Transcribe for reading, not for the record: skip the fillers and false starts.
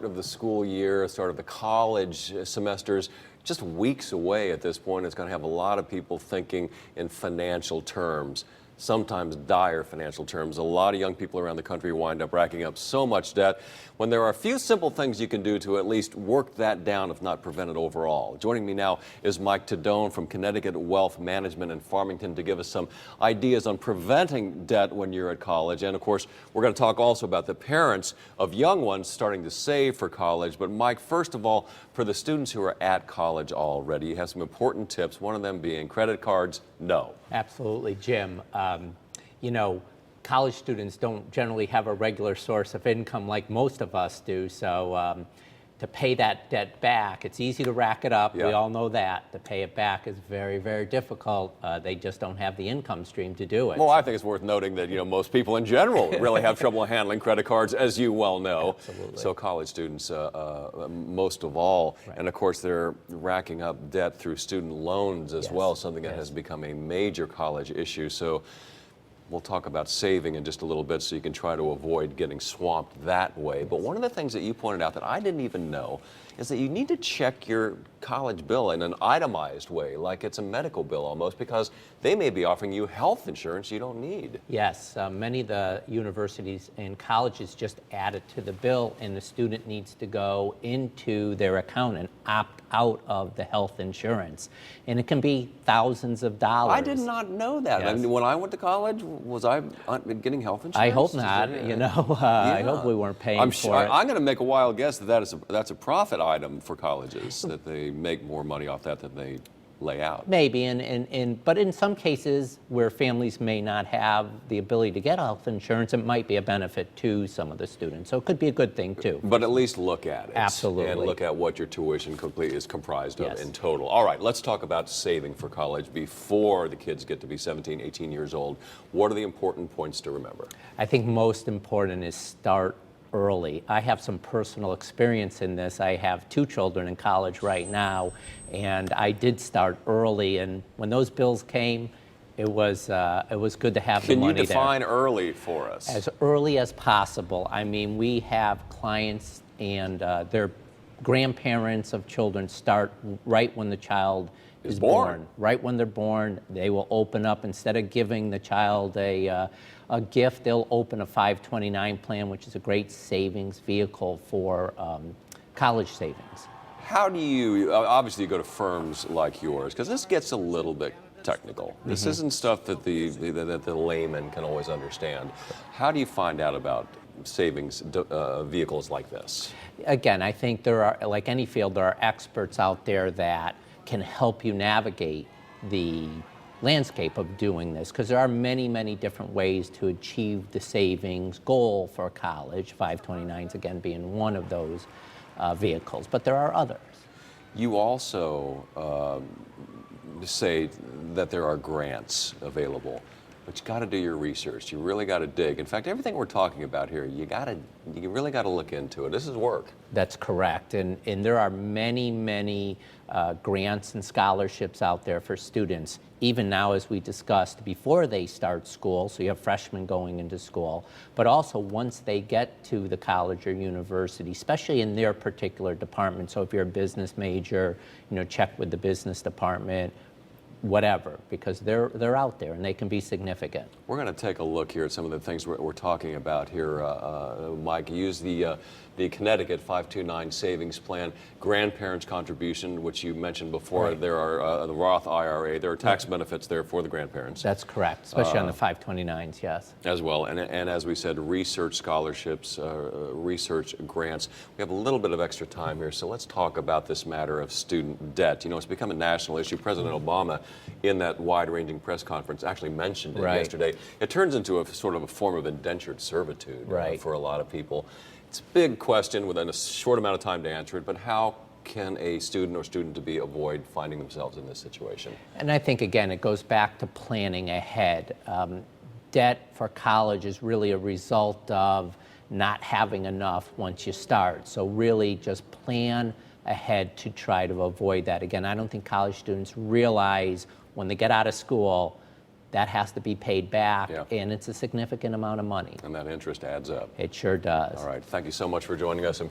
of the school year, start of the college semesters, just weeks away at this point. It's going to have a lot of people thinking in financial terms, sometimes dire financial terms. A lot of young people around the country wind up racking up so much debt when there are a few simple things you can do to at least work that down, if not prevent it overall. Joining me now is Mike Tedone from Connecticut Wealth Management in Farmington to give us some ideas on preventing debt when you're at college. And of course, we're going to talk also about the parents of young ones starting to save for college. But Mike, first of all, for the students who are at college already, you have some important tips, one of them being credit cards, no. Absolutely, Jim. You know, college students don't generally have a regular source of income like most of us do, so to pay that debt back, it's easy to rack it up. Yeah. We all know that. To pay it back is very, very difficult. They just don't have the income stream to do it. Well, I think it's worth noting that, most people in general really have trouble handling credit cards, as you well know. Absolutely. So college students, most of all. Right. And of course, they're racking up debt through student loans as Yes. well, something that Yes. has become a major college issue. So we'll talk about saving in just a little bit so you can try to avoid getting swamped that way. But one of the things that you pointed out that I didn't even know is that you need to check your college bill in an itemized way, like it's a medical bill almost, because they may be offering you health insurance you don't need. Yes, many of the universities and colleges just add it to the bill, and the student needs to go into their account and opt out of the health insurance. And it can be thousands of dollars. I did not know that. Yes. I mean, when I went to college, was I getting health insurance? I hope not. Yeah. I hope we weren't paying for it. I'm going to make a wild guess that that's a profit item for colleges, that they make more money off that than they lay out. Maybe, but in some cases where families may not have the ability to get health insurance, it might be a benefit to some of the students. So it could be a good thing too. But at least look at it. Absolutely. And look at what your tuition is comprised of Yes. in total. All right, let's talk about saving for college before the kids get to be 17, 18 years old. What are the important points to remember? I think most important is start early. I have some personal experience in this. I have 2 children in college right now, and I did start early. And when those bills came, it was good to have the money there. Can you define early for us? As early as possible. I mean, we have clients and their grandparents of children start right when the child is born. Right when they're born, they will open up, instead of giving the child a gift, they'll open a 529 plan, which is a great savings vehicle for college savings. How do you, obviously you go to firms like yours, because this gets a little bit technical. This isn't stuff that the layman can always understand. How do you find out about savings vehicles like this? Again, I think there are, like any field, there are experts out there that can help you navigate the landscape of doing this, because there are many, many different ways to achieve the savings goal for college, 529s again being one of those vehicles, but there are others. You also say that there are grants available, but you got to do your research. You really got to dig. In fact, everything we're talking about here, you really got to look into it. This is work. That's correct, and there are many, many grants and scholarships out there for students, even now as we discussed, before they start school, so you have freshmen going into school, but also once they get to the college or university, especially in their particular department. So if you're a business major, check with the business department, whatever, because they're out there and they can be significant. We're going to take a look here at some of the things we're talking about here. Mike, use the Connecticut 529 savings plan, grandparents' contribution, which you mentioned before. Right. There are the Roth IRA. There are tax benefits there for the grandparents. That's correct, especially on the 529s, yes. As well, and as we said, research scholarships, research grants. We have a little bit of extra time here, so let's talk about this matter of student debt. It's become a national issue. President Obama, in that wide-ranging press conference, actually mentioned it yesterday. It turns into a sort of a form of indentured servitude for a lot of people. It's a big question within a short amount of time to answer it, but how can a student or student-to-be avoid finding themselves in this situation? And I think, again, it goes back to planning ahead. Debt for college is really a result of not having enough once you start. So really just plan ahead to try to avoid that. Again, I don't think college students realize when they get out of school that has to be paid back, and it's a significant amount of money. And that interest adds up. It sure does. All right, thank you so much for joining us.